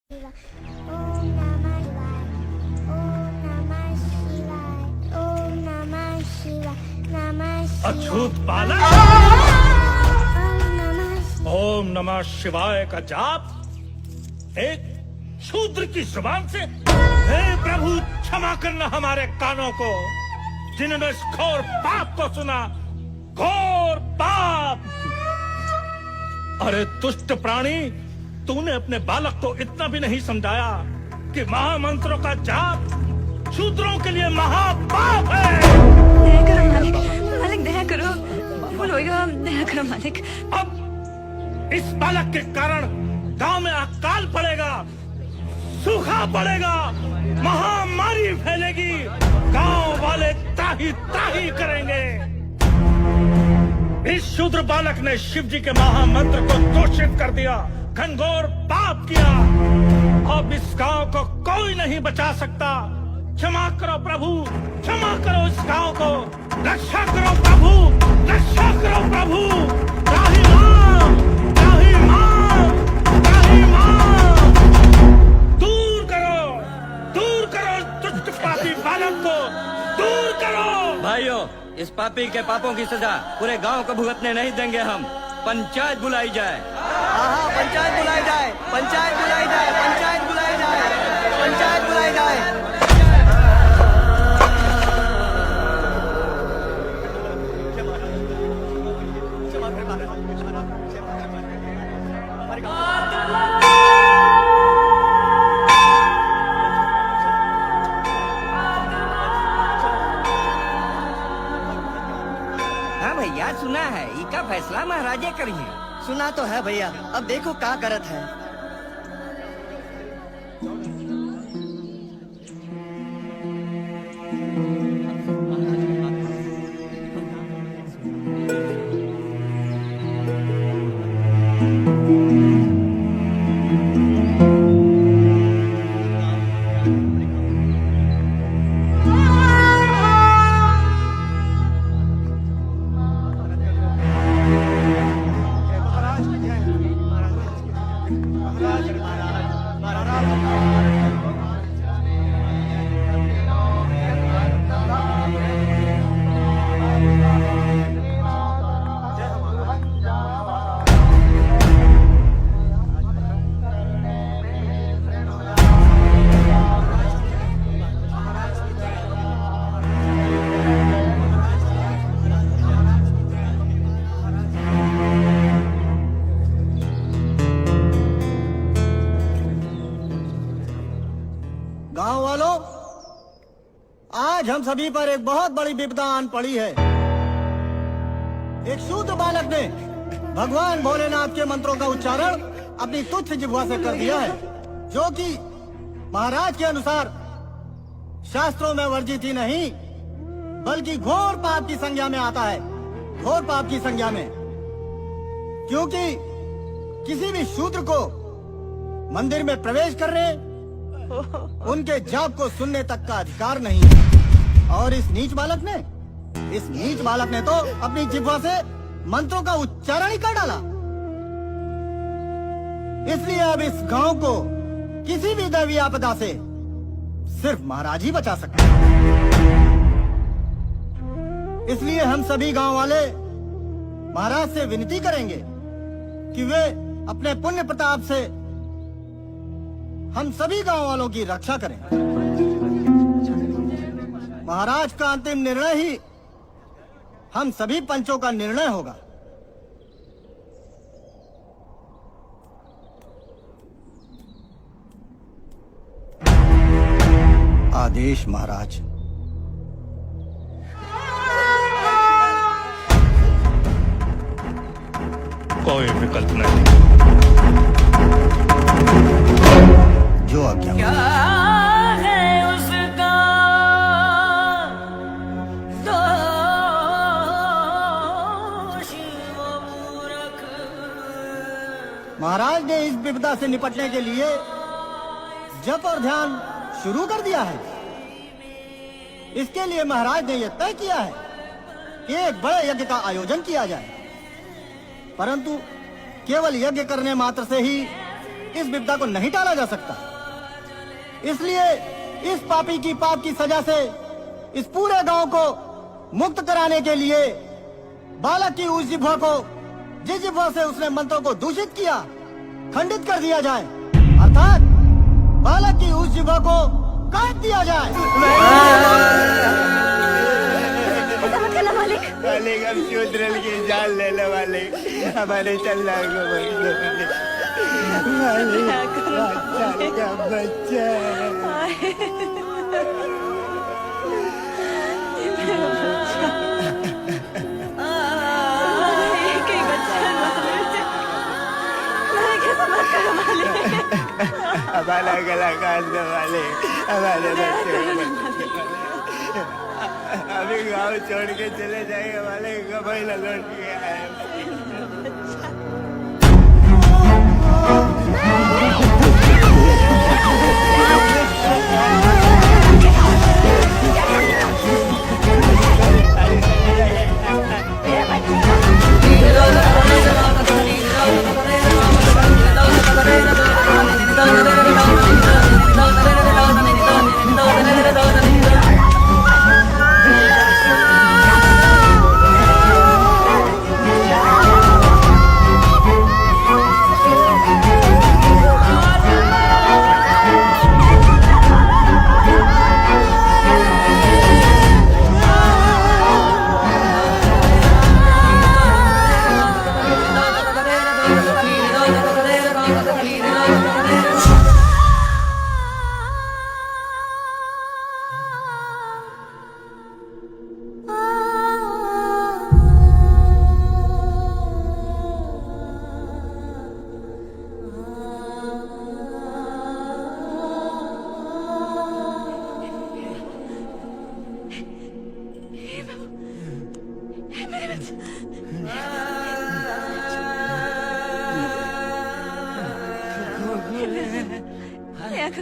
अछूत बालक, ओम नमः शिवाय का जाप एक शूद्र की जुबान से। हे प्रभु, क्षमा करना हमारे कानों को, जिन्होंने इस घोर पाप को सुना। घोर पाप! अरे दुष्ट प्राणी, तूने अपने बालक को इतना भी नहीं समझाया कि महामंत्रों का जाप शूद्रों के लिए महापाप है। दया करो मालिक, मालिक दया करो, भूल होगा, दया करो मालिक। अब इस बालक के कारण गांव में अकाल पड़ेगा, सूखा पड़ेगा, महामारी फैलेगी, गांव वाले त्राही त्राही करेंगे। इस शूद्र बालक ने शिव जी के महामंत्र को दूषित कर दिया, घनघोर पाप किया। अब इस गांव को कोई नहीं बचा सकता। क्षमा करो प्रभु, क्षमा करो इस गांव को, रक्षा करो प्रभु, रक्षा करो प्रभु। त्राही मां, त्राही मां, त्राही मां, दूर करो दुष्ट पापी बालक को, दूर करो। भाइयों, इस पापी के पापों की सजा पूरे गांव को भुगतने नहीं देंगे हम। पंचायत बुलाई जाए। हाँ, पंचायत बुलाई जाए, पंचायत बुलाई जाए, पंचायत बुलाई जाए, पंचायत बुलाई जाए। हाँ भैया, सुना है इसका फैसला महाराजे करिए। सुना तो है भैया, अब देखो क्या करत है। गांव वालों, आज हम सभी पर एक बहुत बड़ी विपदा आन पड़ी है। एक शूद्र बालक ने भगवान भोलेनाथ के मंत्रों का उच्चारण अपनी तुच्छ जिह्वा से कर दिया है, जो कि महाराज के अनुसार शास्त्रों में वर्जित ही नहीं, बल्कि घोर पाप की संज्ञा में आता है। घोर पाप की संज्ञा में, क्योंकि किसी भी शूद्र को मंदिर में प्रवेश करने, उनके जाप को सुनने तक का अधिकार नहीं है। और इस नीच बालक ने तो अपनी जिह्वा से मंत्रों का उच्चारण ही कर डाला। इसलिए अब इस गांव को किसी भी दैवीय आपदा से सिर्फ महाराज ही बचा सकते हैं। इसलिए हम सभी गांव वाले महाराज से विनती करेंगे कि वे अपने पुण्य प्रताप से हम सभी गांव वालों की रक्षा करें। महाराज का अंतिम निर्णय ही हम सभी पंचों का निर्णय होगा। आदेश महाराज। कोई विकल्प नहीं। जो आज्ञा। क्या है उसका दोष वो मूर्ख। महाराज ने इस विपदा से निपटने के लिए जप और ध्यान शुरू कर दिया है। इसके लिए महाराज ने यह तय किया है कि एक बड़े यज्ञ का आयोजन किया जाए, परंतु केवल यज्ञ करने मात्र से ही इस विपदा को नहीं टाला जा सकता। इसलिए इस पापी की पाप की सजा से इस पूरे गांव को मुक्त कराने के लिए बालक की उस जिह्वा को, जिस जिह्वा से उसने मंत्रों को दूषित किया, खंडित कर दिया जाए, अर्थात बालक की उस जिह्वा को काट दिया जाए। ऐसा मत करना मालिक। मालिक हम शूद्रल की जान ले लो मालिक, हमारे चलना को मालिक का बच्चा। हमारा गला काट दो मालिक, हमारे बच्चे अभी गाँव छोड़ के चले जाएंगे मालिक, कभी न लौट के आए।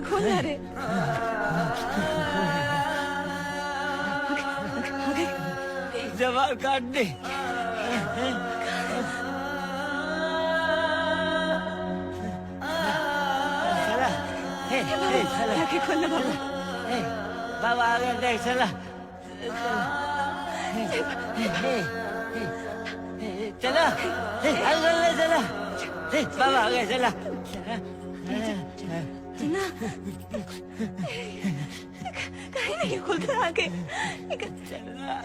खोलना रे। जवाब काट दे। आंखें खोलना बाबा। बाबा आ गए, देख चला चला चला बाबा आ गए, चला ना कहीं नहीं खोलता आंखें। चला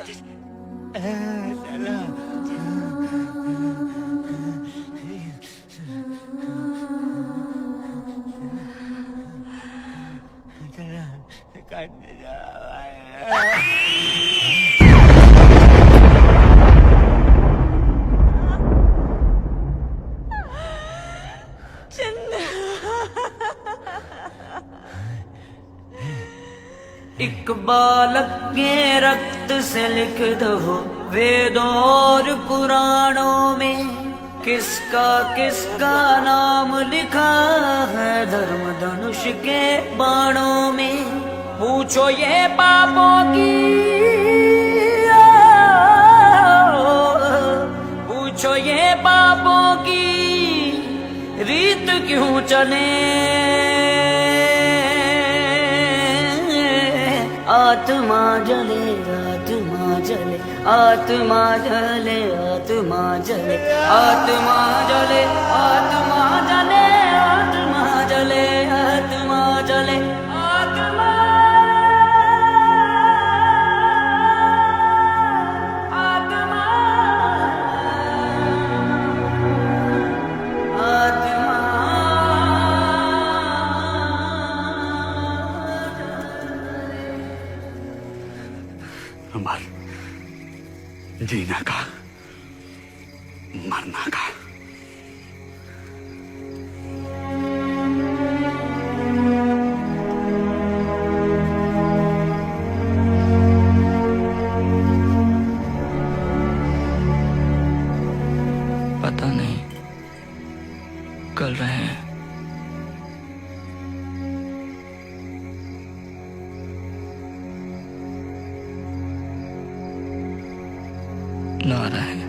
एक बालक के रक्त से लिख दो वेदों और पुराणों में, किसका किसका नाम लिखा है धर्म धनुष के बाणों में। पूछो ये पापों की, पूछो ये पापों की रीत क्यों चले। आत्मा जले आत्मा जले आत्मा जले आत्मा जले आत्मा जले आत्मा जले आत्मा जले आत्मा जले आत्मा आत्मा अमर जीना का मरना का। पता नहीं कल रहे हैं। ना रहे।